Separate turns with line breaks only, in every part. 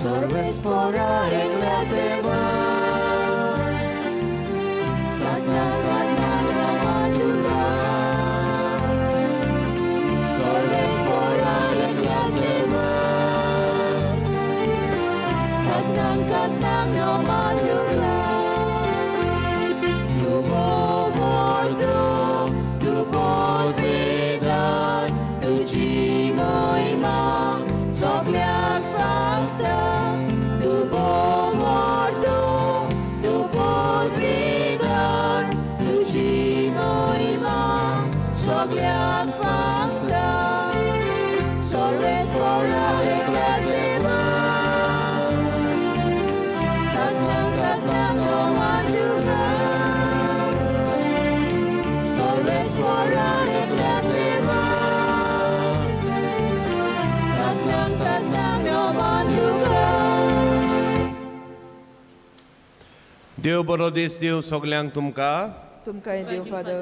सर्वेस्परा एकल्या सेवा साजना साजना नामा तुझा सर्वेस्परा एकल्या सेवा साजना साजना नामा तुझा tu powodu tu podwydar tu ci mój ma sogliak fakta tu powodu tu podwydar tu ci mój ma sogliak fakta sorvespora eklesia sasna sasna no manduga sorvespora eklesia sasna sasna no manduga.
देव बरो दीस दिव सगल्यांक तुमकां.
तुमकांय देव father.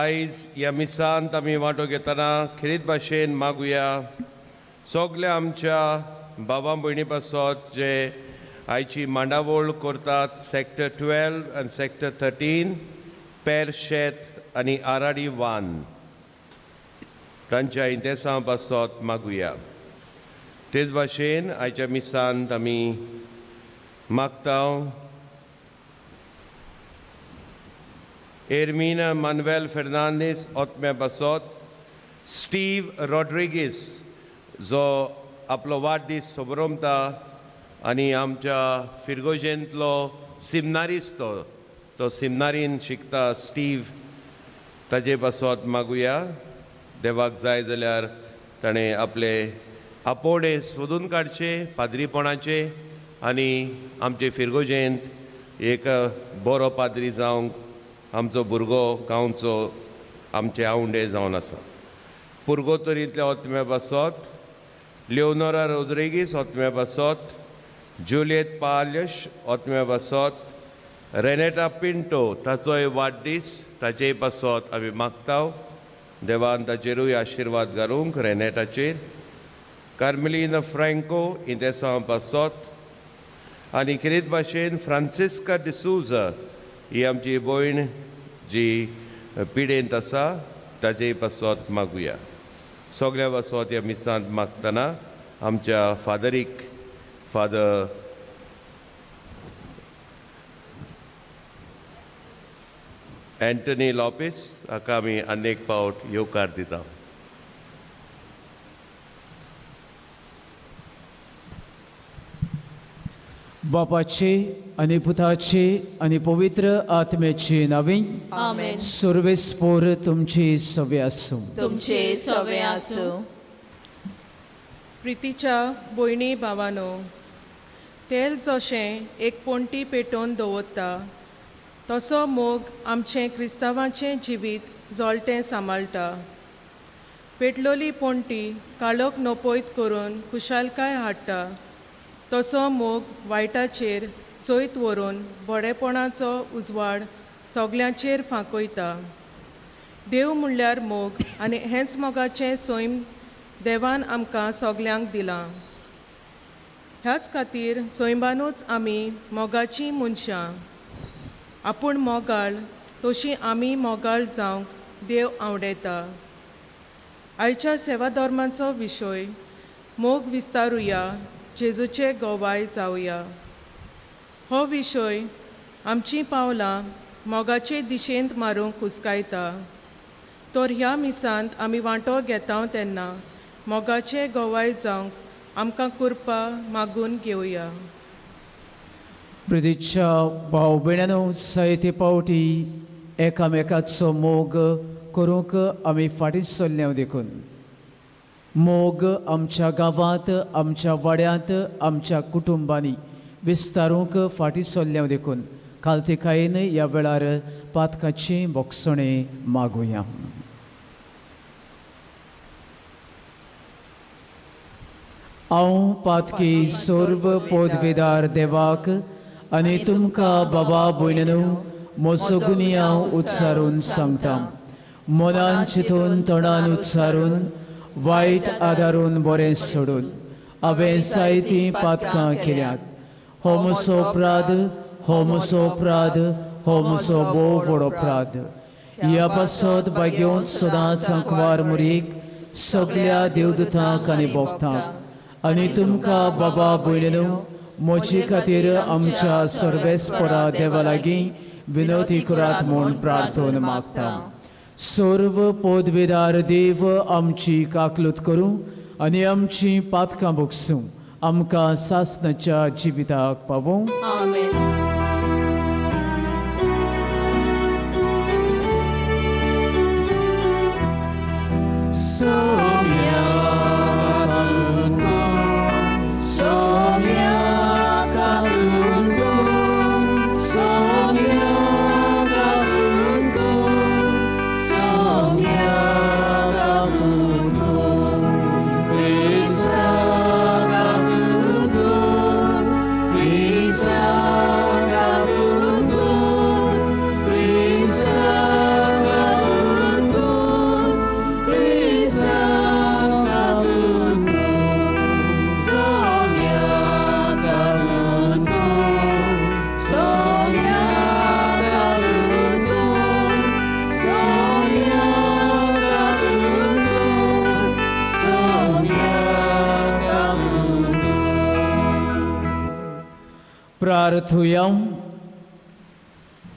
आयज ह्या मिसांत आमी वांटो घेतना खिरीत भाशेन मागुया सगल्या आमच्या बाबा भयणी पासत जे आयची मांडावळ करतात सेक्टर 12 आनी सेक्टर 13 पेर शेत आनी आराडी वान तांच्या इंतेसां पासत मागुया. तेच भाशेन आयच्या मिसांत आमी मागता Hermina Manuel Fernandez Otme Basot, Steve Rodriguez, जो आपलो वाडदीस सोबरोमता आनी आमच्या फिरगोजेंतलो सिमनारीस तो सिमनारीन शिकता स्टीव ताजे पासत मागुया. देवाक जाय जाल्यार ताणें आपले आपोवणे सोदून काडचे पाद्रीपणाचे आनी आमचे फिरगोजेंत एक बरो पाद्री जावंक आमचो भुरगो गांवचो आमचे आवंडे जावन आसा. पुर्गोतरींतल्या ओतम्या पासत लिओनोरा रोद्रिगीस ओतम्या पासत जुलियत पाल्यश ओतम्या पासत रेनेटा पिंटो ताचोय वाडदीस ताचे पासत आमी मागता. देवान ताचेरूय आशिर्वाद घालूंक रेनेटाचेर. कार्मेलिना फ्रँको इंतेसां पासत आनी खिरीत भाशेन फ्रांसिस्का डिसूजा ही आमची भयण जी पिडेंत आसा ताचे पासत मागुया. सगल्या पासत ह्या मिसांत मागतना आमच्या फादरीक फादर एंटनी लॉपेस हाका आमी आनीक पावट येवकार दिता.
बापाचे आनी पुताचे आनी पवित्र आत्म्याचे नांवे
आमेन.
सर्वेस्पोर तुमची सवे आसूं.
तुमचे सवे आसूं.
प्रितीच्या भयणी भावानो, तेल जशें एक पोंटी पेटोवन दवरता तसो मोग आमचें क्रिस्तांवांचें जिवीत जोळटें सांबाळटा. पेटलोली पोंटी काळोख नपयत करून खुशालकाय हाडटा तसो मोग वायटाचेर चोयत व्हरून बरेपणाचो उजवाड सगल्यांचेर फांकयता. देव म्हणल्यार मोग आनी हेंच मोगाचें सैम देवान आमकां सगल्यांक दिलां. ह्याच खातीर सैमानूच आमी मोगाचीं मनशां. आपूण मोगाळ तशीं आमी मोगाळ जावंक देव आवडयता. आयच्या सेवा धर्माचो विशय मोग विस्तारुया जेजूचे गोवाय जावया. हो विशय आमचीं पावलां मोगाचे दिशेंत मारूंक हुस्कायता. तर ह्या मिसांत आमी वांटो घेता तेन्ना मोगाचे गोवाय जावंक आमकां कृपा मागून घेवया.
प्रितीच्या भाव भयणांनो, जायते पावटी एकामेकाचो मोग करूंक आमी फाटीं सरल्या देखून मोग आमच्या गांवांत, आमच्या वाड्यांत, आमच्या कुटुंबांनी विस्तारूंक फाटीं सरल्या देखून कालतेकायेन ह्या वेळार पातकाचें बोगसणें मागुया. हांव पातकी सर्व पदवेदार देवाक आनी तुमकां बाबा भयणीनो म्हजो गुनी हांव उच्चारून सांगता. मनान चिंतून तोंडान उच्चारून वायट आदारून बरें सोडून हांवें जायतीं पातकां केल्यात. हो म्हजो अपराध, हो म्हजो अपराध, हो म्हजो भोव व्हड अपराध. ह्या पासत बागेवंत सदांच अंकवार मुरीक सगळ्या देवदूतांक आनी भोगतांक आनी तुमकां बाबा भयणीनो म्हजे खातीर आमच्या सर्वेस्परा देवा लागीं विनवती करात म्हूण प्रार्थना मागता. सर्व पदवेदार देव आमची काकलूत करूं आनी आमची पातकां भोगसूं आमकां सासणाच्या जिविताक पावूं.
Amen.
प्रार्थुया.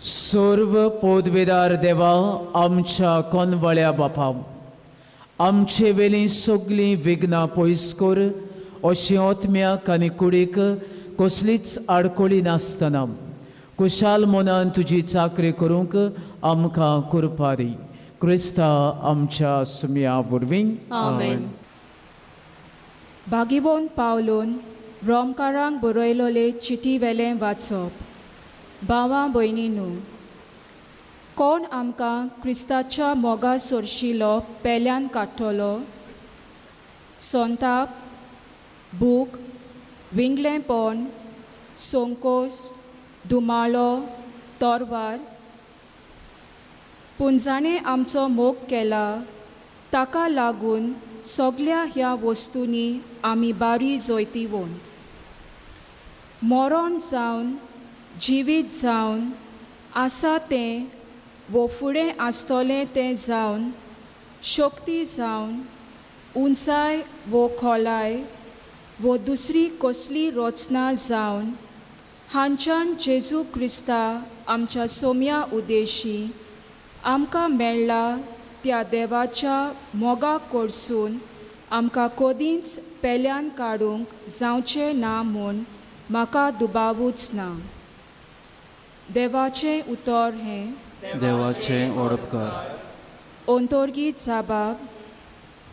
सर्व पदवेदार देवा आमच्या कोनवळ्या बापा, आमचे वेली सगळीं विघ्नां पयस कर. अशें आत्म्याक आनी कुडीक कसलीच आडकोळी नासतना कुशाल मनान तुजी चाकरी करूंक आमकां कृपा दी. क्रिस्ता आमच्या सुम्या वरवीं.
Amen.
भागीबोन पावलोन रोमकारांक बरयलोले चिटी वेलें वाचप. भावां भयणींनो, कोण आमकां क्रिस्ताच्या मोगा सोरशिलो पेल्यान काडटलो? संताप, भूक, विंगलेपण, संकोच, दुमाळो, तोरवार. पूण जाणें आमचो मोग केला ताका लागून सगळ्या ह्या वस्तूंनी आमी बारी जोयतीवोन. मरण जावन जिवीत जावन आसा तें वो फुडें आसतलें तें जावन शक्ती जावन उंचाय वो खोलाय वो दुसरी कसली रचना जावन हांच्यान जेजू क्रिस्ता आमच्या सोम्या उदेशी आमकां मेळ्ळा त्या देवाच्या मोगा कडसून आमकां कोदींच पेल्यान काडूंक जावचें ना म्हूण म्हाका दुबावूच ना. देवाचें उतर हें
देवाचें ओडपकार.
अंतर्गीत जाबाब.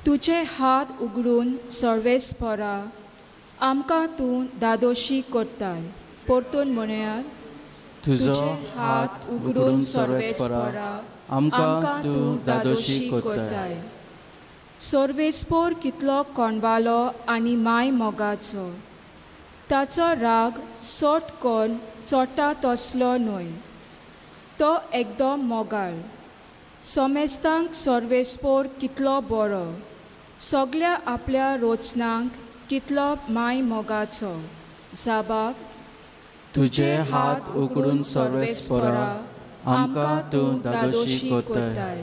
तुजे हात उगडून सर्वेस्परा आमकां तूं दादोशी करताय. परतून म्हणयार
तुजो हात उगडून सर्वेस्परा आमकां तूं दादोशी करताय.
सर्वेस्पोर कितलो कोणवालो आनी माय मोगाचो. ताचो राग सोट कोन चोटा तसलो न्हय. तो एकदम मोगाळ. सोमेस्तांक सर्वेस्पोर कितलो बरो. सगळ्या आपल्या रोचनांक कितलो माय मोगाचो. जाबाब.
तुजे हात उगडून सर्वेस्परा आमकां तूं दादोशी करताय.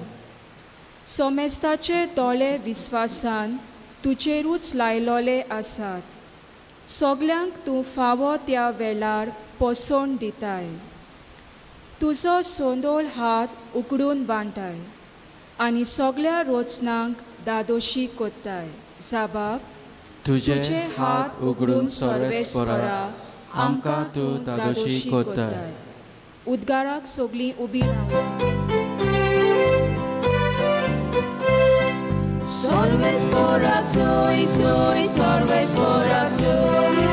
सोमेस्ताचे दोळे विस्वासान तुजेरूच लायलोले आसात. सगल्यांक तूं फावो त्या वेळार पोसोन दिताय. तुजो सोंदोल हात उगडून वांटाय आनी सगळ्या रोचनांक दादोशी कोत्ताय. जाबाब.
तुजे हात उगडून सर्वेस्परा आमकां तूं दादोशी करताय.
उद्गाराक सगळीं उबी रावून
Sorvesporak soy, soy, sorvesporak soy,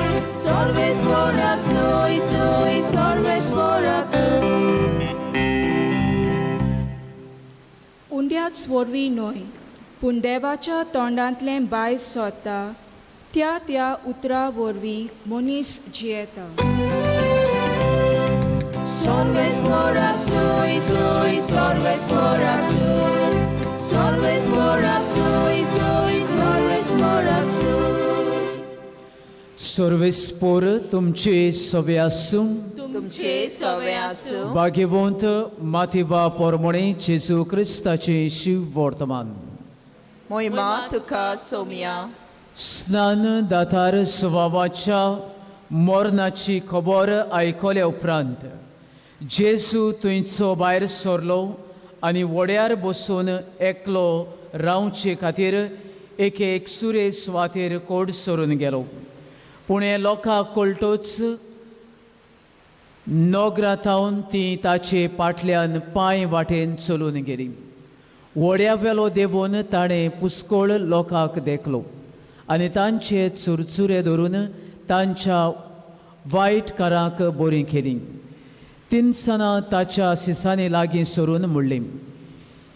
sorvesporak soy, soy, sorvesporak soy.
उंड्यात स्वरवी न्हय पूण देवाच्या तोंडांतलें भायर सोदता त्या त्या उतरा वरवीं मनीस जियेता.
Sorvesporak soy, soy, sorvesporak soy, sorvesporak soy, soy, sorvesporak soy.
सर्वेस्पोर तुमचे सवे आसूं
तुमचे सवे आसूं
भाग्यवंत माथेवा पोरमोणे जेजू क्रिस्ताचे शिव वर्तमान
मोहिमा तुका सोमिया
स्नान दातार स्वभावाच्या मरणाची खबर आयकल्या उपरांत जेजू थंयचो भायर सरलो आनी वड्यार बसून एकलो रावचे खातीर एके एकसुरे सुवातेर कोड सरून गेलो पूण हे लोकांक कळटूच नोगरातावन ती ताचे फाटल्यान पांय वाटेन चलून गेली वड्या वेलो देवून ताणें पुस्कोळ लोकांक देखलो आनी तांचे चुरचुरे धरून तांच्या वायट कारांक बरी केली तिनसाना ताच्या सिसांनी लागीं सरून म्हणलें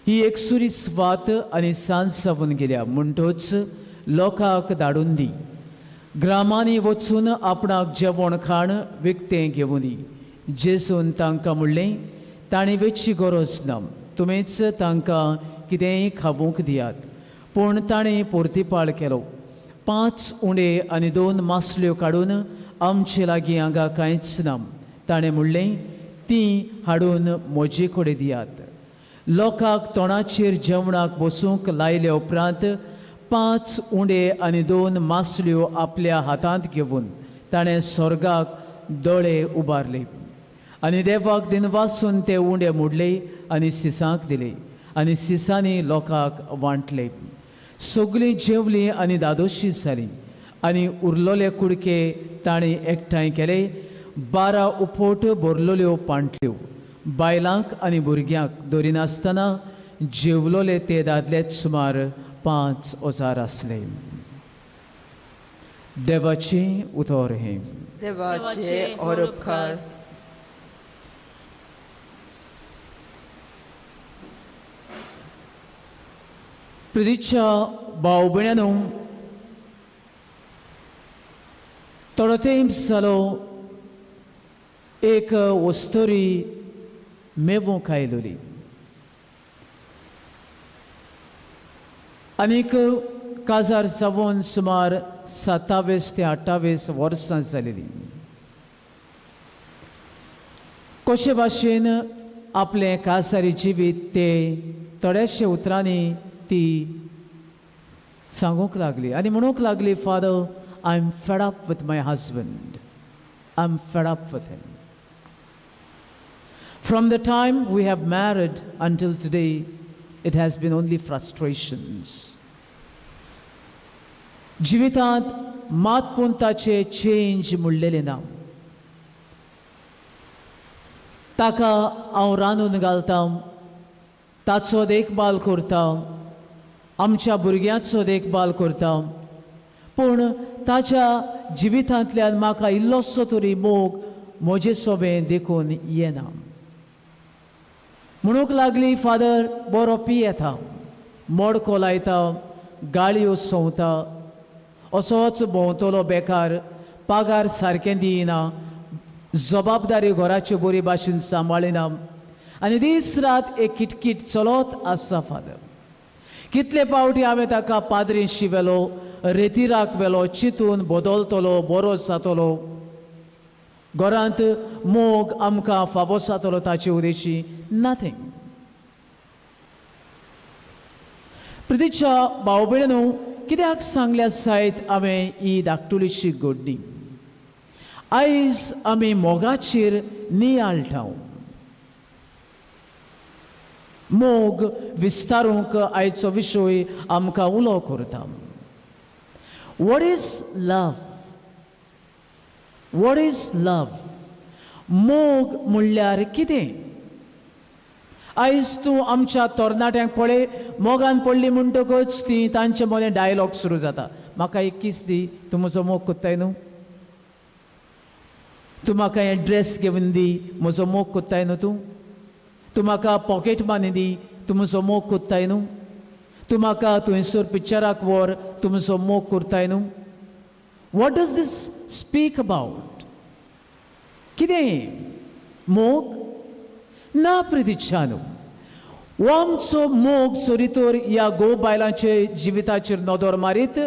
ही एकसुरी स्वात आनी सांज सावन गेल्या म्हणटूच लोकांक धाडून दी ग्रामांनी वचून आपणाक जेवण खाण विकतें घेवन दी जेजून तांकां म्हणलें ताणें वेचची गरज ना तुमीच तांकां कितेंय खावूंक दियात पूण ताणें परतीपाळ केलो 5 उंडे आनी 2 मासल्यो काडून आमचे लागीं हांगा कांयच ना ताणें म्हणलें ती हाडून म्हजे कडेन दियात लोकांक तोंडाचेर जेवणाक बसूंक लायल्या उपरांत 5 उंडे आनी 2 मासल्यो आपल्या हातांत घेवन ताणें स्वर्गाक दोळे उबारले आनी देवाक दिनवासून ते उंडे मोडले आनी सिसांक दिले आनी सिसांनी लोकांक वांटले सगळीं जेवलीं आनी दादोशी जालीं आनी उरलोले कुडके ताणें एकठांय केले 12 उपोट भरलोल्यो पांटल्यो बायलांक आनी भुरग्यांक दवरिनासतना जेवलोले ते दादलेच सुमार 5,000 आसले देवाचें उतर हें
देवाचे ओरकार
प्रितीच्या भाव भयणांनो थोडो तेंप जालो एक वस्तोरी मेवूंक आयलोली आनीक काजार जावन सुमार 27 ते 28 वर्सां जालेलीं कशे भाशेन आपलें काजारी जिवीत ते थोड्याशे उतरांनी ती सांगूंक लागली आनी म्हणूंक लागली father I am fed up with my husband I am fed up with him from the time we have married until today it has been only frustrations जिवितांत मात पूण ताचे चेंज म्हणलेले ना ताका हांव रांदून घालतां ताचो देखभाल करतां आमच्या भुरग्यांचो देखभाल करतां पूण ताच्या जिवितांतल्यान म्हाका इल्लोसो तरी मोग म्हजे सोबें देखून येना म्हणूंक लागली फादर बरो पियेता मोडको लायता गाळयो सवता असोच भोंवतलो बेकार पागार सारकें दिना जबाबदारी घराच्यो बरे भाशेन सांबाळिना आनी दीस रात एक किटकीट चलत आसा फादर कितले फावटी हांवें ताका पाद्रीशी व्हेलो रेतीराक व्हेलो चिंतून बदलतलो बरो जातलो घरांत मोग आमकां फावो जातलो ताचे उदेशी नथींग प्रितीच्या भाव भयणीनो कित्याक सांगल्या जायत हांवें ही धाकटुलीशी घडणी आयज आमी मोगाचेर नियाळ ठाव मोग विस्तारूंक आयचो विशय आमकां उलो करता what is love what is love मोग म्हणल्यार कितें आयज तूं आमच्या तरणाट्यांक पळय मोगान पडली म्हणटकच ती तांचे मोलें डायलॉग सुरू जाता म्हाका एक किस दी तूं म्हजो मोग कोत्ताय न्हू तूं म्हाका हें ड्रेस घेवन दी म्हजो मोग कोत्ताय न्हू तूं म्हाका पॉकेट मनी दी तूं म्हजो मोग कोत्ताय न्हू तूं म्हाका थंयसर पिक्चराक व्हर तूं म्हजो मोग करताय न्हू what does this speak about कितें मोग ना प्रितीच्यानो हो आमचो मोग सोरितोर ह्या घोव बायलांचे जिविताचेर नदर मारीत,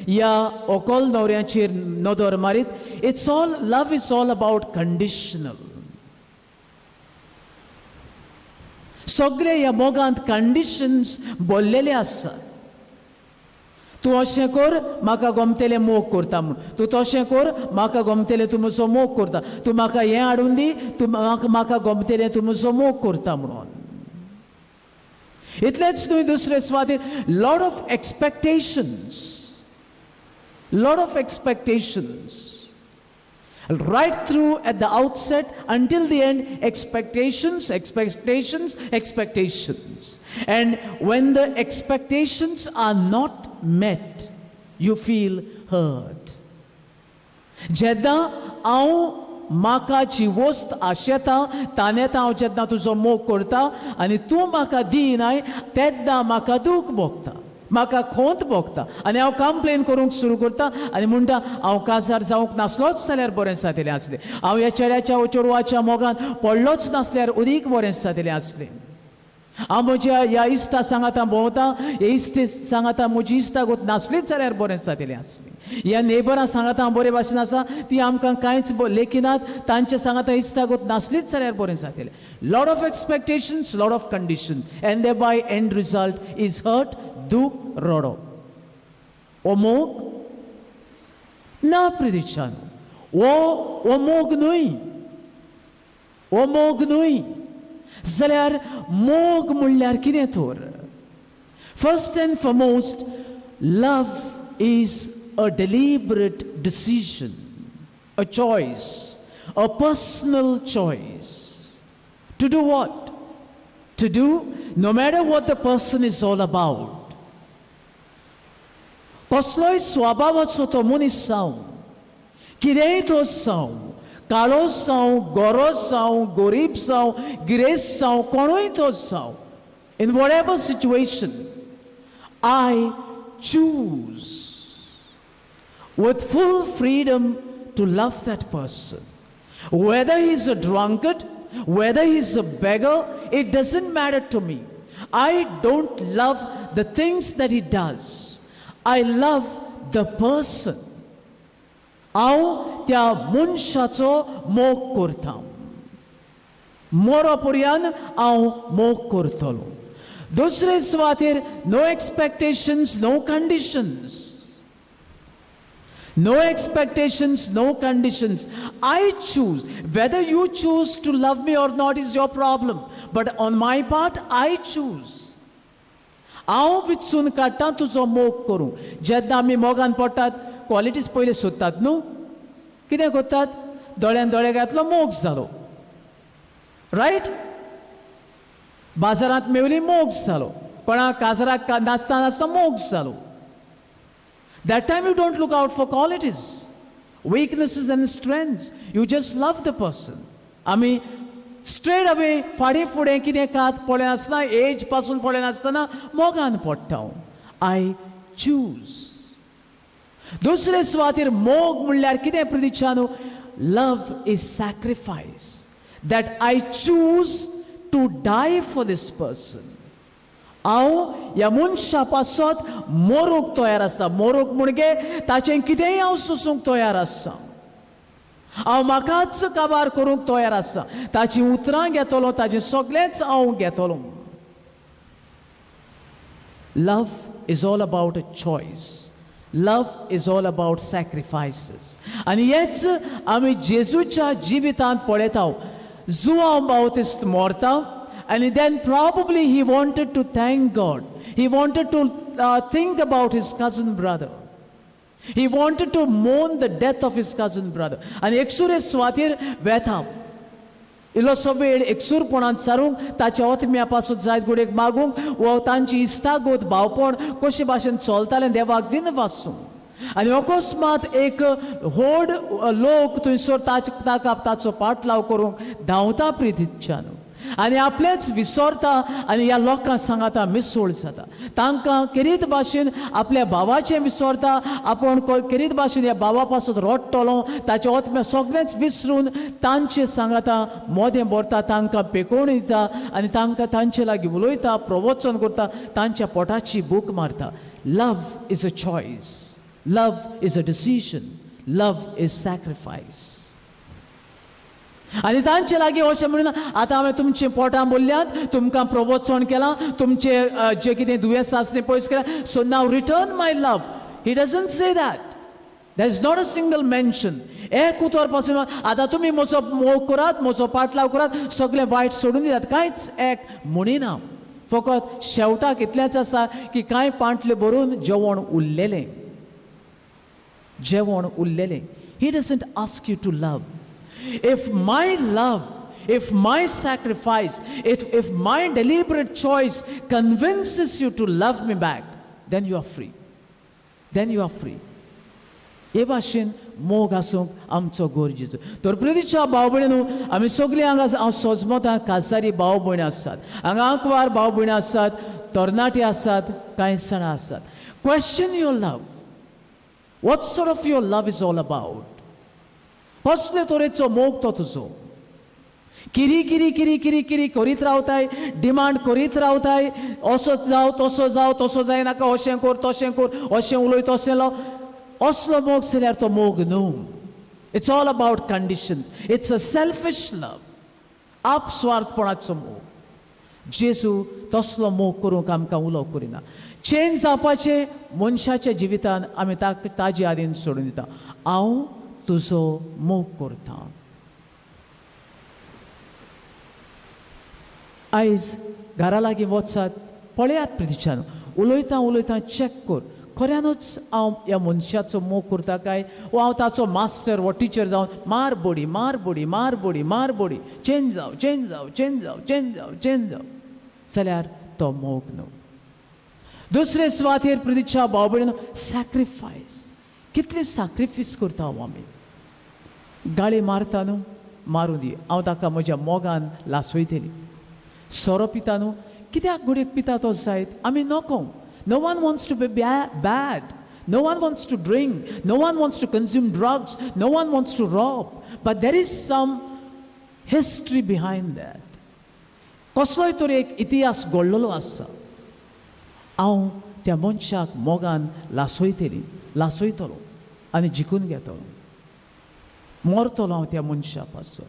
या ओकोल न्हवऱ्याचेर नदर मारीत. It's all love is all about conditional. सगळे ह्या मोगांत कंडिशन्स बोल्लेले आसात. तूं अशें कर म्हाका गमतेलें मोग करता म्हूण, तूं तशें कर म्हाका गमतेलें तूं म्हजो मोग करता, तूं म्हाका हें हाडून दी तूं म्हाका गमतेलें तूं म्हजो मोग करता म्हणून. इतलेंच न्हय, दुसरे सुवातेर lot of expectations, lot of expectations. Right through at the outset until the end, expectations, expectations, expectations. And when the expectations are not met, you feel hurt. जेन्ना हांव म्हाका जी वस्त आशेता तानेत हांव जेन्ना तुजो मोग करता आनी तूं म्हाका दिनाय, तेन्ना म्हाका दूख भोगता, म्हाका खोंत भोगता आनी हांव कंप्लेन करूंक सुरू करता आनी म्हणटा हांव काजार जावंक नासलोच जाल्यार बरें जातलें आसलें, हांव ह्या चेड्याच्या चेडवाच्या मोगान पडलोच नासल्यार अदीक बरें जातलें आसलें. हांव म्हज्या ह्या इश्टा सांगाता भोंवता, हे इश्टे सांगाता म्हजी इश्टागत नासलीच जाल्यार बरें जातलें आसलें. ह्या नेबरां सांगाता हांव बरे भाशेन आसा, ती आमकां कांयच लेखिनात, तांचे सांगाता इश्टागत नासलीच जाल्यार बरें जातलें. Lot of expectations, lot of condition, and thereby end result is hurt, दूख, रडो. ओ मोग ना प्रिदिच्यान, ओ मोग न्हय, ओ मोग न्हय. जाल्यार मोग म्हणल्यार कितें तर? First and foremost, love is a deliberate decision, a choice, a personal choice. To do what? To do no matter what the person is all about. कसलोय स्वभावाचो तो मनीस जावं, कितेंय तो जावं, काळो जावं, गोरो जावं, गरीब जावं, गिरेस्त जावं, कोणूय तो जावं, in whatever situation, I choose with full freedom to love that person. Whether he's a drunkard, whether he's a beggar, it doesn't matter to me. I don't love the things that he does. I love the person. हांव त्या मनशाचो मोग करता. मरो पर्यंत हांव मोग करतलो. दुसरे सुवातेर no expectations, no conditions. No expectations, no conditions. I choose. Whether you choose to love me or not is your problem. But on my part, I choose. हांव विचून काडटा तुजो मोग करूं. जेन्ना आमी मोगान पडटात, क्वॉलिटीज पयले सोदतात न्हू. कितें करतात? दोळ्यान दोळे घातलो, मोग जालो. रायट? बाजारांत मेवली, मोग जालो. कोणाक काजराक नाचता नाचता मोग जालो. That time you don't look out for qualities, weaknesses and strengths. You just love the person. आमी straight away फाडी फुडें कितें कात पळय आसना, एज पासून पळय नासतना मोगान पडटा. I choose. दुसरे सुवातेर मोग म्हणल्यार कितें प्रिदिच्यानो? Love is sacrifice. That I choose to die for this person. हांव ह्या मनशा पासत मरूंक तयार आसा. मरूंक म्हणजे ताचें कितेंय हांव सोसूंक तयार आसा. हांव म्हाकाच काबार करूंक तयार आसा. ताची उतरां घेतलो, ताचें सगळेंच हांव घेतलो. Love is all about a choice. Love is all about sacrifices. आनी हेच आमी जेजूच्या जिवितांत पळयता. जुआंव बावतिस्ट मरता. And then probably he wanted to thank God. He wanted to think about his cousin brother. He wanted to mourn the death of his cousin brother. And एकसुरे सुवातेर वेता. इल्लोसो वेळ एकसुरपणांत सारूंक, ताच्या आत्म्या पासून जायत घोडेक मागूंक, वो तांची इश्टागोत भावपण कशे भाशेन चलतालें देवाक दिन वाचूंक. आनी अकस्मात एक व्हड लोक थंयसर ताका ताचो पाटलाव करूंक धांवता प्रितीच्यान. आनी आपलेच विसरता आनी ह्या लोकांक सांगाता मिसोळ जाता. तांकां किरीत भाशेन आपल्या भावाचें विसरता, आपूण किरीत भाशेन ह्या भावा पासून रडटलो, ताचे ओतम्या सगळेंच विसरून तांचे सांगाता मोदें भरता, तांकां पेकोवन दिता आनी तांकां तांचे लागीं उलयता, प्रवचन करता, तांच्या पोटाची भूक मारता. Love is a choice, love is a decision, love is sacrifice. आनी तांचे लागीं अशें म्हणना आतां हांवें तुमचें पोटां भरल्यात, तुमकां प्रवचन केलां, तुमचे जे कितें दुयेंसां आसा तें पयस केलां, so now return my love. He doesn't say that. There is not a single mention. एक उतर पासून आतां तुमी म्हजो मोग करात, म्हजो पाटलाव करात, सगळें वायट सोडून दितात, कांयच एक म्हणिना. फकत शेवटाक इतलेंच आसा की कांय पांटले भरून जेवण उरलेलें, जेवण उरलेलें. He doesn't ask you to love. If my love, if my sacrifice, if my deliberate choice convinces you to love me back, then you are free. Then you are free. हे भाशेन मोग आसूंक आमचो गरजेचो. तर प्रितीच्या भाव भयणीनो, आमी सगळीं हांगा सोजमोता कासारी भाव भयणी आसात, हांगा आंकवार भाव भयणी आसात, तरणाटी आसात, कांय जाणां आसात. Question your love. What sort of your love is all about? कसले तरेचो मोग तो तुजो? किरी किरी किरी किरी किरी करीत रावताय, डिमांड करीत रावताय, असो जाव तसो जाव, तसो जायनाका, अशें कर तशें कर, अशें उलय तशें लाव. असलो मोग जाल्यार तो मोग न्हू. It's all about conditions. It's a selfish love, आपस्वार्थपणाचो मोग. जेजू तसलो मोग करूंक आमकां उलो करिना. चेंज जावपाचें मनशाच्या जिवितान आमी ताजे आदीन सोडून दिता. हांव तुजो मोग करता. आयज घरा लागीं वचात, पळयात प्रितीच्यान, उलयता उलयता चॅक कर, खऱ्यानूच हांव ह्या मनशाचो मोग करता काय, वो हांव ताचो मास्टर वो टिचर जावन मार बडी मार बडी मार बडी मार बडी, चेंज जाव चेंज जाव चेंज जाव चेंज जाव चेंज जाव, जाल्यार तो मोग न्हू. दुसरे सुवातेर प्रितीच्या भाव भयणीनो, सॅक्रिफायस. कितले सॅक्रिफायस करता आमी. गाळी मारता न्हू, मारूं दी, हांव ताका म्हज्या मोगान लासयतली. सोरो पिता न्हू, कित्याक घडयेक पिता तो जायत, आमी नको. No one wants to be bad. No one wants to drink. No one wants to consume drugs. No one wants to rob. But there is some history behind that. कसलोय तरी एक इतिहास घडलेलो आसा. हांव त्या मनशाक मोगान लासयतलो आनी जिखून घेतलो. मरतलो हांव त्या मनशा पासून.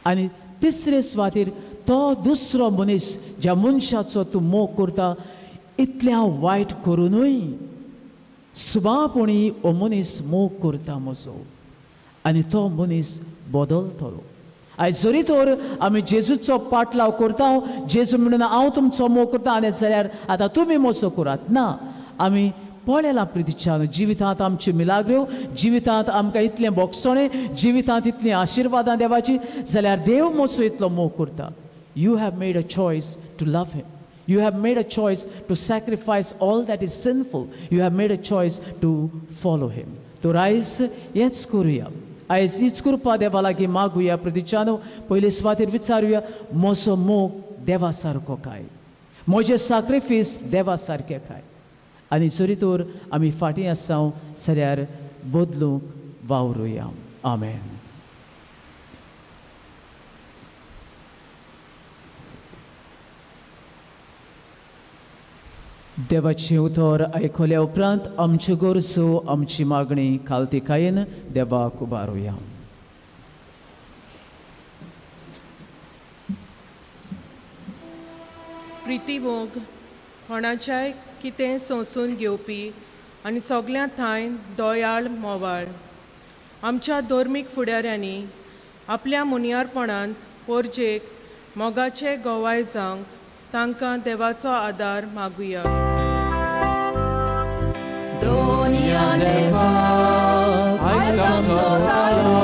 आनी तिसरे सुवातेर तो दुसरो मनीस ज्या मनशाचो तूं मोग करता, इतल्या वायट करूनय सुभावपणी हो मनीस मोग करता म्हजो, आनी तो मनीस बदलतलो. आयज जरी तर आमी जेजूचो पाटलाव करता, जेजू म्हणून हांव तुमचो मोग करता, आनी जाल्यार आतां तुमी म्हजो करात ना. आमी पळयलां प्रितीच्यान, जिवितांत आमच्यो मिलाग्र्यो, जिवितांत आमकां इतलें बोगसणें, जिवितांत इतलीं आशिर्वादां देवाची, जाल्यार देव म्हजो इतलो मोग करता. You have made a choice to love him. You have made a choice to sacrifice all that is sinful. You have made a choice to follow him. तो आयज हेंच करुया. आयज हीच कृपा देवा लागीं मागुया प्रितीच्यानो. पयले सुवातेर विचारुया, म्हजो मोग देवा सारको काय, म्हजें सॅक्रिफायस देवा सारकें काय. आनी जरी तर आमी फाटीं आसा जाल्यार बदलूंक वावरुया. आमेन. देवाची उतर आयकल्या उपरांत आमच्यो गरजो, आमची मागणी खालतिकायेन देवाक उबारुया.
प्रिती मोग कोणाच्याय कितें सोंसून घेवपी आनी सगळ्या थंय दोयाळ मोवाळ. आमच्या धर्मीक फुडाऱ्यांनी आपल्या मुनियारपणांत पोरजेक मोगाचे गोवाय जावंक तांकां देवाचो आदार मागुया.
दोनिया देवा आयकाचो तालो,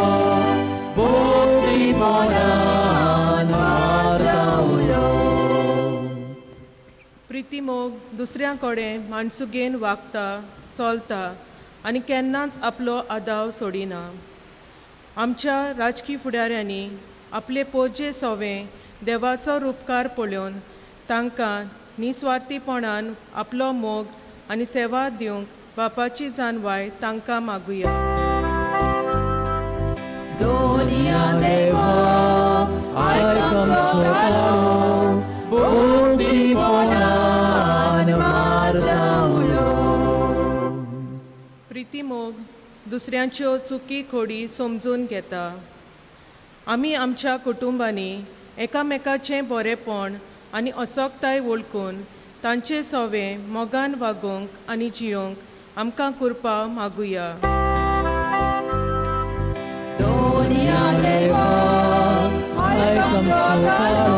भोक्ती मोरान मारतावलो.
प्रिती मोग दुसऱ्या कडेन माणसुगेन वागता, चलता आनी केन्नाच आपलो आदाव सोडिना. आमच्या राजकी फुडाऱ्यांनी आपले पोरजे सोवें देवाचो उपकार पळोवन तांकां निस्वार्थीपणान आपलो मोग आनी सेवा दिवंक बापाची जानवाय तांकां मागुया.
Donia deva, aikam sotalo, bukti ponan mardaulo.
Priti मोग दुसऱ्यांच्यो चुकी खोडी समजून घेता. आमी आमच्या कुटुंबांनी एकामेकाचें बरेपण आनी अचोकताय वळखून तांचे सवे मोगान वागोवंक आनी जियोंक आमकां कृपा मागुया.
Donia deva, aikam sotalo,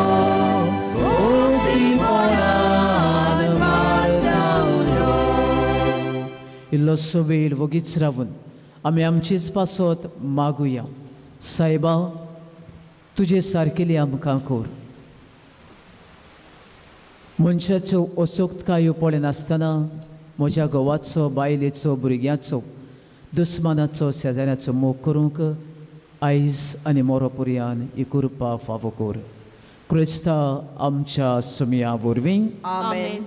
bukti ponan mardaulo.
इल्लोसो वेळ वगीच रावून आमी आमचीच पासत मागुया. सायबा, तुजे सारकेली आमकां कोर. मनशाच्यो अचोकतकायो पळय नासतना म्हज्या घोवाचो, बायलेचो, भुरग्याचो, दुस्मानाचो, शेजाऱ्याचो मोग करूंक आयज आनी मोरो पर्यान ही कृपा फावो कोर. क्रिस्ता आमच्या सुमया वरवीं.
Amen.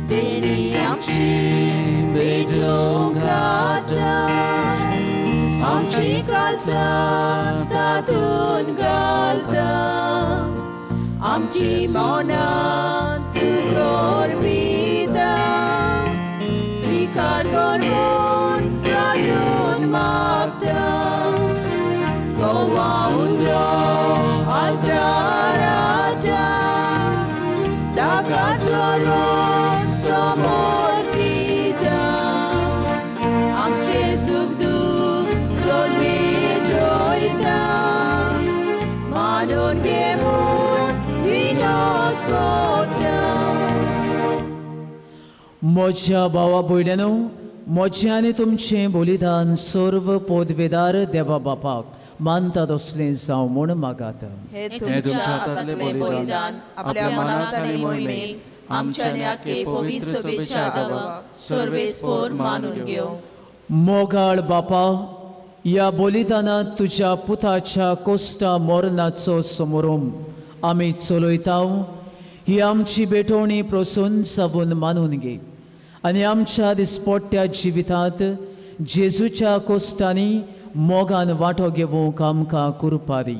Deni amchi bedogata, amchi kalsa tatun galta, amchi mona tu gorbita, svikar gorbon radun magda, goa undo altrarata, dagatoro somor kita, amche sukdu solme joida, madon bemon vinod kota.
म्हज्या भावा भयण्यांनो, म्हजें आनी तुमचें बलिदान सर्व पदवेदार देवा बापाक मानता तसलें जावं म्हूण मागात.
हे तुमच्या हातांतले बलिदान आपल्या मनांत आनी मोहिमेक आमच्या न्याके पवित्र सभेच्या देवाक सर्वेस्पोर मानून घेवं.
मोगाळ बापा, ह्या बलिदानांत तुज्या पुताच्या कोश्टा मरणाचो समारंभ आमी चलयता. ही आमची बेटोवणी प्रसून सावून मानून घे आनी आमच्या दिसपट्ट्या जिवितांत जेजूच्या कोश्टांनी मोगान वांटो घेवंक आमकां कृपा दी.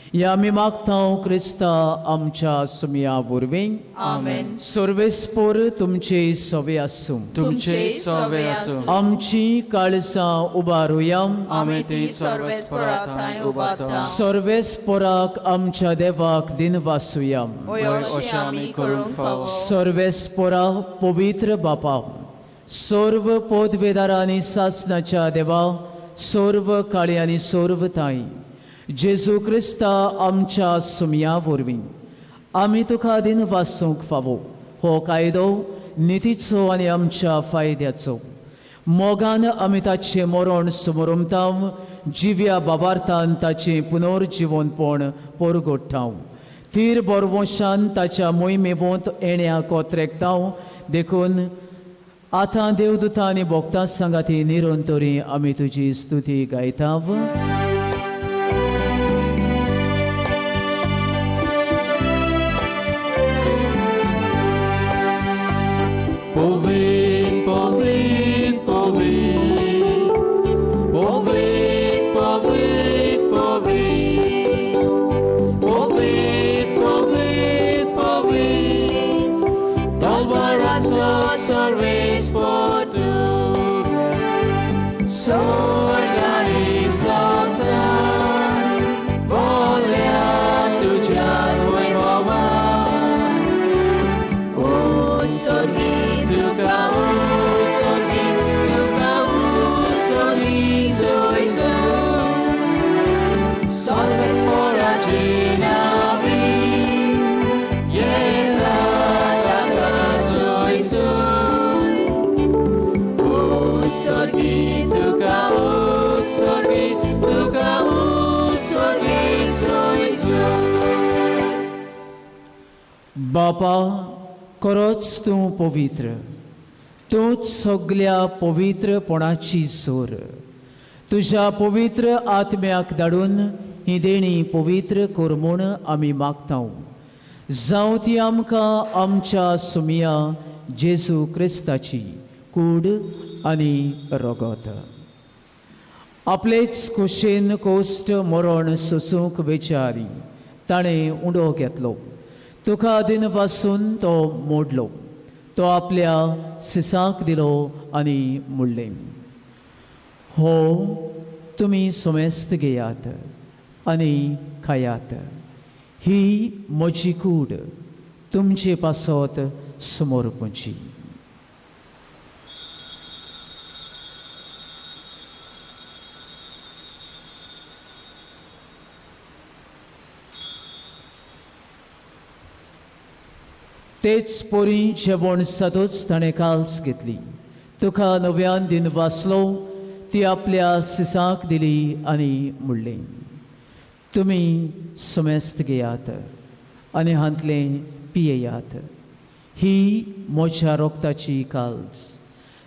हे आमी मागता क्रिस्ता आमच्या सुमया वरवीं.
आमेन.
सर्वेस्पोर तुमचे सवे आसूं.
तुमचे सवे आसूं.
आमची काळजां उबारुया.
आमी ती सर्वेस्पराक थंय उबारता.
सर्वेस्पराक आमच्या देवाक दिन वासुया.
अशें आमी करूंक फावो.
सर्वेस्परा पवित्र बापा, सर्व पदवेदारांनी सासणाच्या देवा, सर्व काळी आनी सर्व ताई, जेजू क्रिस्ता आमच्या सुमया वरवीं आमी तुका दिन वासूंक फावो. हो कायदो नितीचो आनी आमच्या फायद्याचो. मोगान आमी ताचें मरण समरमता, जिव्या बाबार्थान ताचें पुनर्जिवनपण परगट्टा. तीर बरवशान ताच्या मोहिमेवंत येण्या कोत्रेकता देखून आतां देवदूतां आनी भोक्तां सांगाती निरंतरी आमी तुजी स्तुती गायता.
Povid, povid, povid, povid, povid, povid, povid, povid, povid, Dolbaranzo सर्वेस्पोर tu, s'organizza volea tuja svojmova,
बापा, खरोच तूं पवित्र, तूंच सगळ्या पवित्रपणाची सोर. तुज्या पवित्र आत्म्याक धाडून ही देणी पवित्र कर म्हूण आमी मागतां. जावं ती आमकां आमच्या सुमिया जेजू क्रिस्ताची कूड आनी रगत. आपलेच कुशेन कोश्ट मरण सोसूंक विचारी ताणें उडो घेतलो. तुका दिन पासून तो मोडलो. तो आपल्या सिसाक दिलो आनी मुडलें. हो, तुमी सोमेस्त घेयात आनी खायात. ही म्हजी कूड तुमचे पासत समर्पणची. तेच पोरी जेवण सदोच ताणें काल्स घेतली. तुका नव्यान दिन वाचलो. ती आपल्या सिसाक दिली आनी मुडलें. तुमी समेस्त घेयात आनी हांतलें पियेयात. ही म्हज्या रोगताची काल्स,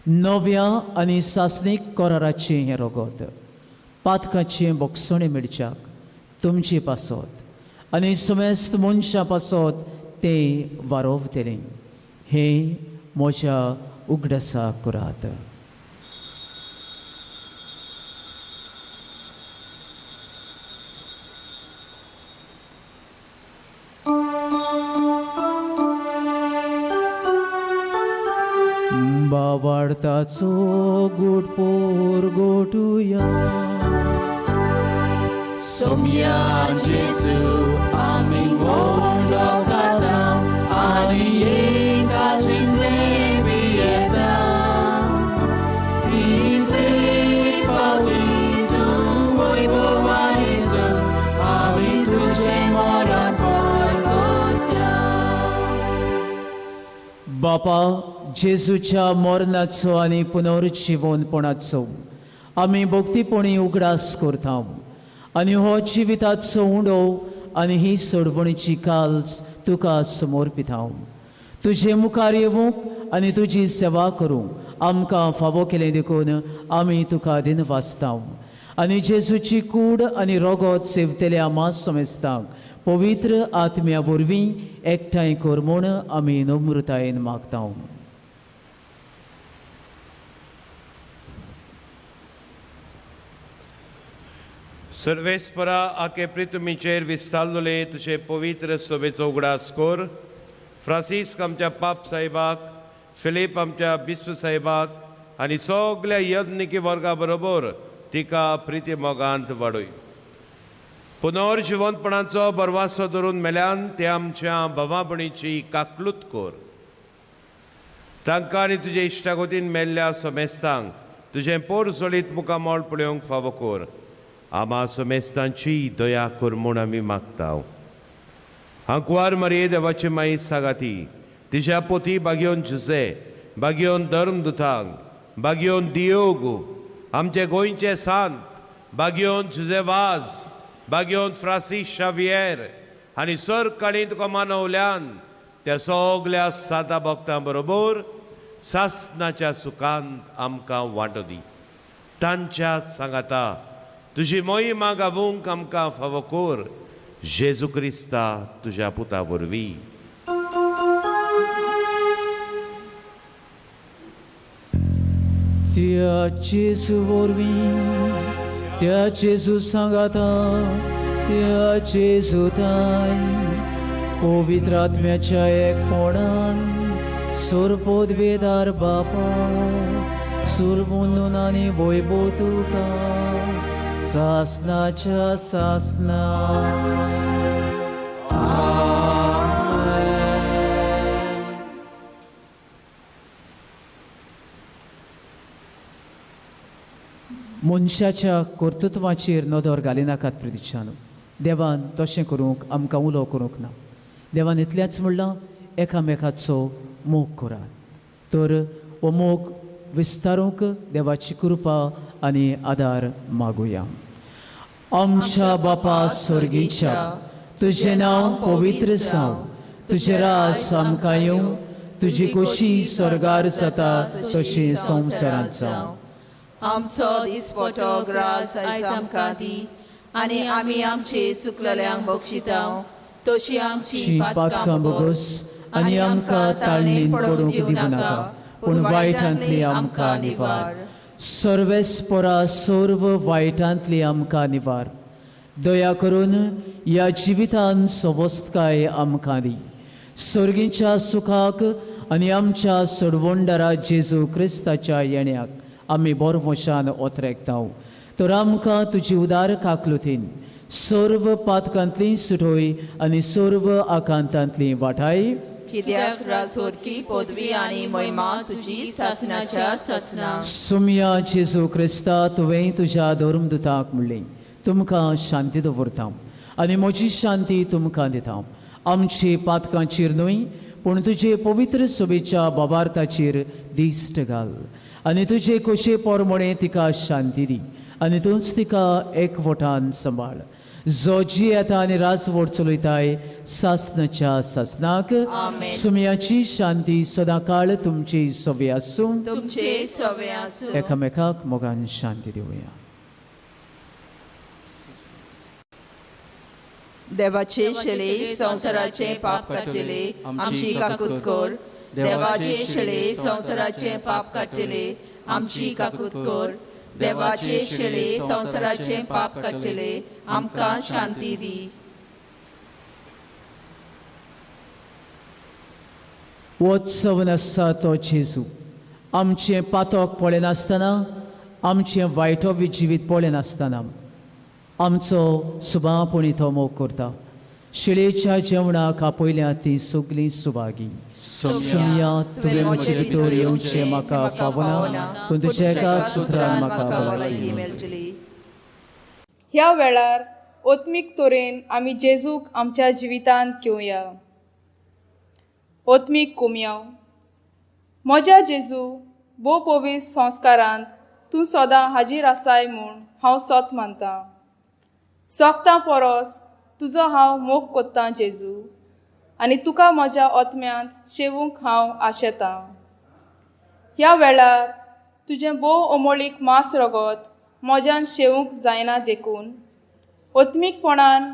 नव्या आनी सासणीक कराराचें हें रगत, पातकाचें बोगसणें मेळच्याक तुमचे पासत आनी समेस्त मनशां पासत तें वारोवतलें. हें म्हज्या उगडासा करात. बाबार्ताचो गोडपोर गोटुया.
सोम्या जेजू आमी वळखता आनी एका जिल्ले बियेता. इतलेच पावटी तूं वैभवानीचो आमी तुजें मरण करता.
बापा, जेजूच्या मरणाचो आनी पुनर्जिवनपणाचो आमी भक्तीपणी उगडास करता. आनी हो जिविताचो उंडो आनी ही सोडवणीची काल्स तुका समर्पिता. तुजे मुखार येवंक आनी तुजी सेवा करूंक आमकां फावो केलें देखून आमी तुका दिन वाचता. आनी जेजूची कूड आनी रगत सेवतल्या आमा समेस्तांक पवित्र आत्म्या वरवीं एकठांय कर म्हूण आमी नम्रतायेन मागता.
सर्वेस्परा आके प्रितुमीचेर विस्तारलोले तुजे पवित्र सभेचो उगडास कर. फ्रांसीस आमच्या पाप साहेबाक, फिलीप आमच्या बिस्व साहेबाक आनी सगळ्या यज्ञिकी वर्गा बरोबर तिका प्रिती मोगांत वाडय. पुनर्जिवंतपणाचो बरवासो धरून मेल्यान ते आमच्या भावा भयणीची काकलूत कर. तांकां आनी तुजे इश्टागोतीन मेल्ल्या समेस्तांक तुजें पोर सोलीत मुखामोळ पळोवंक फावो कर. आमा समेस्तांची दया कर म्हूण आमी मागता. हांकवार मारये देवाची माई सागाती, तिच्या पोती बागयोन जुसे, बागयोन धर्मदुतांक, बागयोन दियोगू, आमचे गोंयचे सांत, बागयोन जुजेवाज, बागयोन फ्रांसीस शावियर आनी सर काणी तुका मानवल्यान त्या सगळ्या साता भक्तां बरोबर सासणाच्या सुखांत आमकां वांटो दी. तांच्या सांगाता तुजी मोहिमा गावूंक आमकां फावो कर. जेजू क्रिस्ता तुज्या पुता वरवीं.
त्या जेजू वरवीं, त्या जेजू सांगाता, त्या जेजू ताय पवित्र आत्म्याच्या एकपणान सोरपोदवेदार बापा सुरवंदन आनी वैभव तुका सासनाच्या सासना. मनशाच्या कर्तृत्वाचेर नदर घालिनाकात प्रितीच्यान. देवान तशें करूंक आमकां उलो करूंक ना. देवान इतलेंच म्हणलां, एकामेकाचो मोग करात. तर हो मोग विस्तारूंक देवाची कृपा आनी आदार मागुया. आमच्या बापा स्वर्गीच्या, तुजें नांव पवित्र जावं. तुझे रास आमकां येवं, तुजी खोशी स्वर्गार जाता तशी संवसारांत जावं.
आमचो दिसपटो ग्रास आयज आमकां दी, आनी आमी आमचे चुकलेल्यांक बक्षिता, तशी आमची
पातकां बोगस आनी आमकां ताळणेन पडूंक दिवं नाका, पूण वायटांतली आमकां निवार. सर्वेस्परा सर्व वायटांतली आमकां निवार. दया करून ह्या जिवितान सवस्तकाय आमकां दी. सर्गीच्या सुखाक आनी आमच्या सोडवणदारा जेजू क्रिस्ताच्या येण्याक आमी बोरवशान ओतरेकताव. तर आमकां तुजी उदार काकलुतीन सर्व पातकांतली सुटोय आनी सर्व आकांतांतली वाटाय.
कित्याक राजोरकी पदवी आनी महिमा तुजी सासणाच्या सासना.
सुमया जेजू क्रिस्ता तुवें तुज्या धर्मदुताक म्हणलें, तुमकां शांती दवरता आनी म्हजी शांती तुमकां दिता. आमची पातकांचेर न्हय, पूण तुजे पवित्र सोबेच्या बाबार्थाचेर दिश्ट घाल. आनी तुजे खोशे पोरमोणे तिका शांती दी, आनी तूंच तिका एकवटान सांबाळ. जो जी येता आनी राजवट चलयताय सासनाच्या सासनाक. सुमयाची शांती सदांकाळ तुमची सोबे आसूं.
तुमचे सवे आसूं.
एकामेकाक मोगान शांती दिवया.
देवाचे शेळे संसाराचे पाप काडटले, आमची काकूत कर. देवाचे शेळे संसाराचे पाप काडटले, आमची काकूत कर. देवाचे शेळे संसाराचे पाप काडटले, आमकां शांती दी.
वोत्सव आसा तो जेजू. आमचें पातक पळय नासतना, आमचें वायटोवी जिवीत पळय नासतना आमचो सुबापणी तो मोग करता. शिळेच्या जेवणाक आपयल्या ती सगळीं सुभागी. सुमया तुवें म्हजे भितर येवचें म्हाका फावना, पूण तुज्या एका सुत्रान म्हाका भलायकी
मेळटली.
ह्या वेळार ओत्मीक तोरेन आमी जेजूक आमच्या जिवितांत घेवया. ओत्मीक कुमयाव. म्हज्या जेजू भोव पवित्र संस्कारांत तूं सदां हाजीर आसाय म्हूण हांव सोत मानतां. सोगता परस तुजो हांव मोग कोत्तां जेजू, आनी तुका म्हज्या ओतम्यांत शेवूंक हांव आशेतां. ह्या वेळार तुजें भोव अमोळीक मांस रगत म्हज्यान शेवूंक जायना देखून ओत्मीकपणान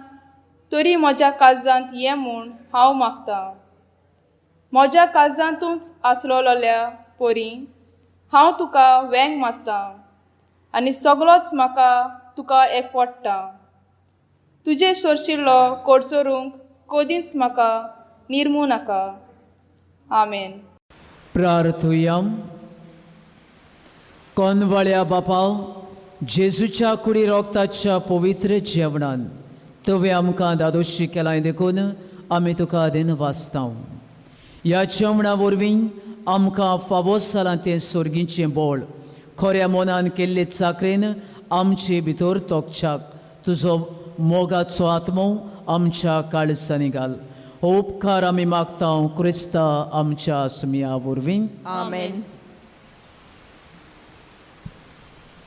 तरी म्हज्या काळजांत ये म्हूण हांव मागतां. म्हज्या काळजांतूच आसलोल्या परी हांव तुका वेंग मागतां, आनी सगळोच म्हाका तुका एकवडटा. तुजे सोरशिल्लो कोडसोरूंक कोदींच म्हाका निर्मू नाका. आमेन.
प्रार्थुया. कोनवाळ्या बापाव, जेजूच्या कुडी रोगताच्या पवित्र जेवणान तुवें आमकां दादोशी केलाय देखून आमी तुका दिन वाचतां. ह्या जेवणा वरवीं आमकां फावो जालां तें सर्गीचें बोळ खऱ्या मनान केल्ले चाकरेन आमचे भितर तोगच्याक तुजो मोगाचो आत्मो आमच्या काळजांनी घाल. हो उपकार आमी मागतां क्रिस्ता आमच्या सुमया वरवीं.
आमेन.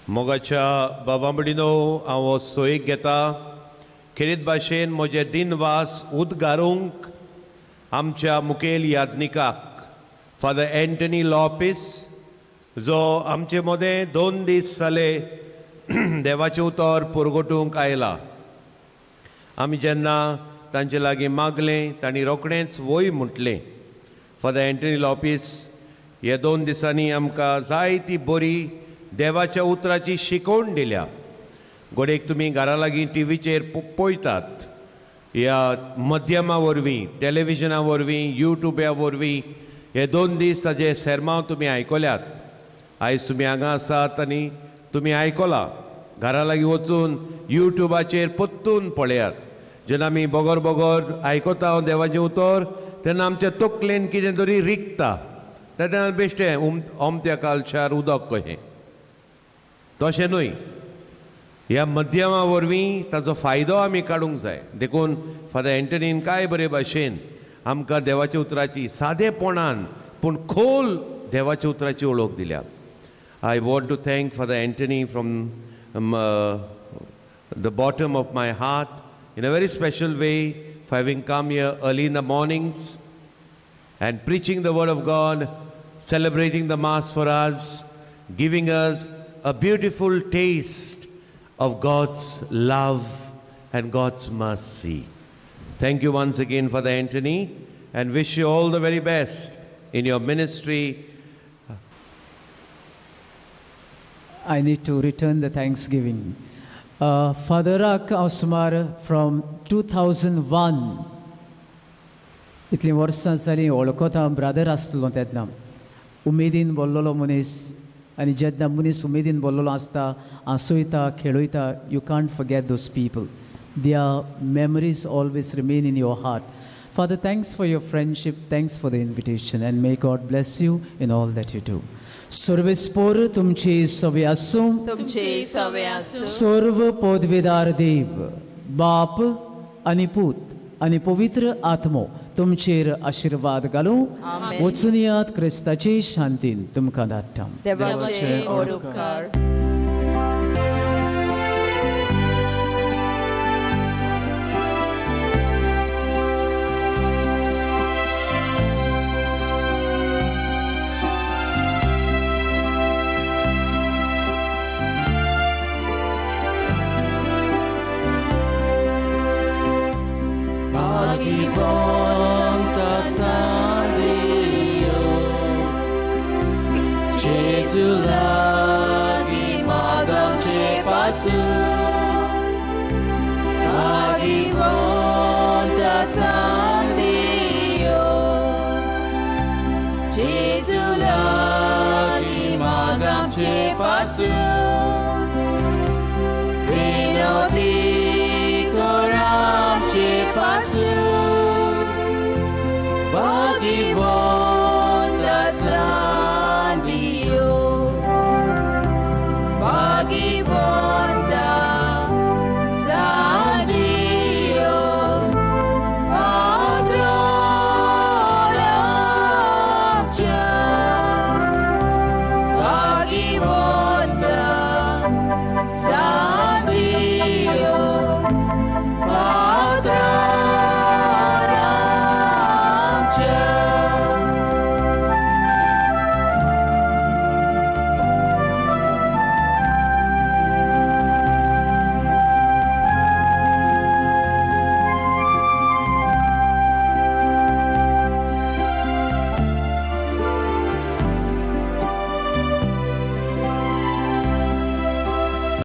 मोगाच्या बाबा म्हणिनो हांव हो सोयेक घेता. खेरीत भाशेन म्हजे दिनवास उदगारूंक आमच्या मुखेल यादनिकाक फादर एंटनी लॉपिस, जो आमचे मदें 2 दीस जाले देवाचें उतर पुरगोटूंक आयला. आमी जेन्ना तांचे लागीं मागलें तांणी रोखडेंच वय म्हटलें. फादर एंटनी लॉपिस हे 2 दिसांनी आमकां जायती बरी देवाच्या उतराची शिकवण दिल्या. घोडेक तुमी घरा लागीं टीव्हीचेर पळयतात, ह्या माध्यमा वरवीं, टॅलिव्हिजना वरवीं, युट्यूबा वरवीं हे 2 दीस ताजे सेर्मांव तुमी आयकल्यात. आयज तुमी हांगा आसात आनी तुमी आयकलां. घरा लागीं वचून युट्यूबाचेर पत्तून पळयात. जेन्ना आमी बोगोर बोगोर आयकता देवाचें उतर तेन्ना आमच्या तकलेन कितें तरी रिगता. तेन्ना बेश्टें ओमत्या कालशार उदक कशें. तशें न्हय, ह्या माध्यमा वरवीं ताचो फायदो आमी काडूंक जाय. देखून फादर एंटनीन काय बरे भाशेन आमकां देवाच्या उतराची सादेपणान पूण खोल देवाच्या उतराची वळख दिल्या. I want to thank father Antony from the bottom of my heart in a very special way for having come here early in the mornings and preaching the Word of God, celebrating the Mass for us, giving us a beautiful taste of God's love and God's mercy. Thank you once again, Father Anthony, and wish you all the very best in your ministry.
I need to return the thanksgiving. Father Osmar from 2001 इतलीं वर्सां जालीं वळखता brother आसलो तेन्ना उमेदीन बोल्लोलो मनीस आनी जेन्ना मनीस उमेदीन बोल्लोलो आसता हांसोयता खेळयता you can't forget those people their memories always remain in your heart. Father, thanks for your friendship, thanks for the invitation, and may God bless you in all that you do. सर्वेस्पोर तुमचे सवे आसूं
तुमचे सवे आसूं
सर्व पदवेदार देव बाप आनी पूत आनी पवित्र आत्मो तुमचेर आशीर्वाद घालूं वचून यात क्रिस्ताचे शांतीन तुमकां धाडटा.
देवाचे ओर उपकार.
Lagi magam ce pasu Lagi vonta sandio Jesu lagi magam ce pasu Vinoti koram ce pasu Bagi vonta sandio Bagi vonta